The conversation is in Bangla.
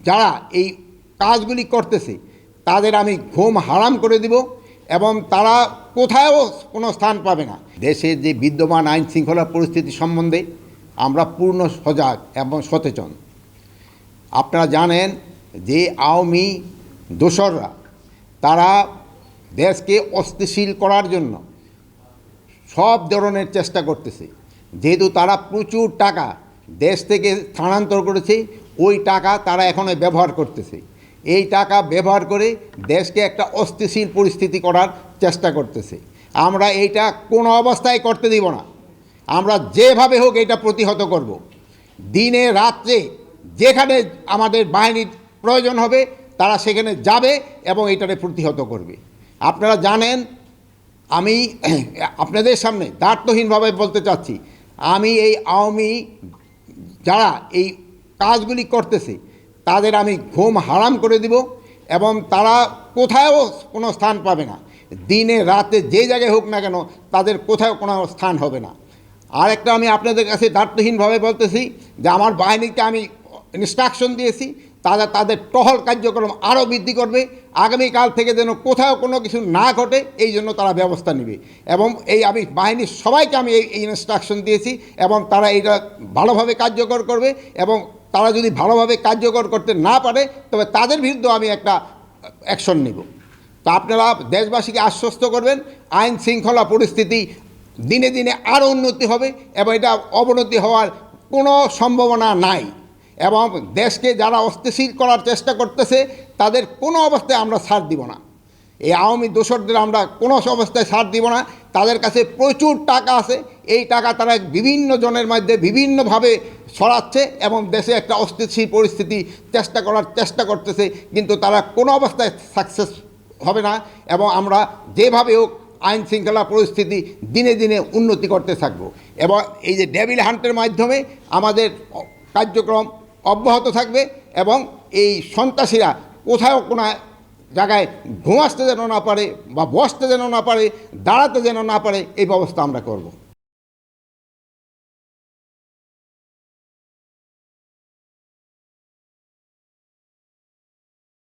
যারা এই কাজগুলি করতেছে তাদের আমি ঘুম হারাম করে দিব এবং তারা কোথাও কোনো স্থান পাবে না। দেশের যে বিদ্যমান আইন শৃঙ্খলা পরিস্থিতি সম্বন্ধে আমরা পূর্ণ সজাগ এবং সচেতন। আপনারা জানেন যে আওয়ামী দোসররা তারা দেশকে অস্থিতিশীল করার জন্য সব ধরনের চেষ্টা করতেছে। যেহেতু তারা প্রচুর টাকা দেশ থেকে স্থানান্তর করেছে, ওই টাকা তারা এখনও ব্যবহার করতেছে। এই টাকা ব্যবহার করে দেশকে একটা অস্থিতিশীল পরিস্থিতি করার চেষ্টা করতেছে। আমরা এইটা কোনো অবস্থায় করতে দিব না। আমরা যেভাবে হোক এটা প্রতিহত করব। দিনে রাত্রে যেখানে আমাদের বাহিনীর প্রয়োজন হবে তারা সেখানে যাবে এবং এটাকে প্রতিহত করবে। আপনারা জানেন, আমি আপনাদের সামনে দ্ব্যর্থহীনভাবে বলতে চাচ্ছি, আমি এই আওয়ামী যারা এই কাজগুলি করতেছে তাদের আমি ঘুম হারাম করে দিব এবং তারা কোথাও কোনো স্থান পাবে না। দিনে রাতে যে জায়গায় হোক না কেন তাদের কোথাও কোনো স্থান হবে না। আর একটা আমি আপনাদের কাছে দ্ব্যর্থহীনভাবে বলতেছি যে আমার বাহিনীকে আমি ইনস্ট্রাকশন দিয়েছি, তারা তাদের টহল কার্যক্রম আরও বৃদ্ধি করবে। আগামীকাল থেকে যেন কোথাও কোনো কিছু না ঘটে এই জন্য তারা ব্যবস্থা নেবে। এবং আমি বাহিনীর সবাইকে আমি এই ইনস্ট্রাকশন দিয়েছি এবং তারা এইটা ভালোভাবে কার্যকর করবে। এবং তারা যদি ভালোভাবে কার্যকর করতে না পারে তবে তাদের বিরুদ্ধে আমি একটা অ্যাকশন নেব। তো আপনারা দেশবাসীকে আশ্বস্ত করবেন, আইন শৃঙ্খলা পরিস্থিতি দিনে দিনে আরও উন্নতি হবে এবং এটা অবনতি হওয়ার কোনো সম্ভাবনা নাই। এবং দেশকে যারা অস্থিতিশীল করার চেষ্টা করতেছে তাদের কোনো অবস্থায় আমরা ছাড় দিব না। এই আওয়ামী দোসরদের আমরা কোনো অবস্থায় ছাড় দিব না। তাদের কাছে প্রচুর টাকা আছে, এই টাকা তারা বিভিন্ন জনের মধ্যে বিভিন্নভাবে ছড়াচ্ছে এবং দেশে একটা অস্থিতিশীল পরিস্থিতি চেষ্টা করতেছে, কিন্তু তারা কোনো অবস্থায় সাকসেস হবে না। এবং আমরা যেভাবে হোক আইন শৃঙ্খলা পরিস্থিতি দিনে দিনে উন্নতি করতে থাকবো। এবং এই যে ডেভিল হান্টের মাধ্যমে আমাদের কার্যক্রম অব্যাহত থাকবে এবং এই সন্ত্রাসীরা কোথাও কোনো জায়গায় ঘুমাতে যেন না পারে বা বসতে যেন না পারে, দাঁড়াতে যেন না পারে, এই ব্যবস্থা আমরা করব।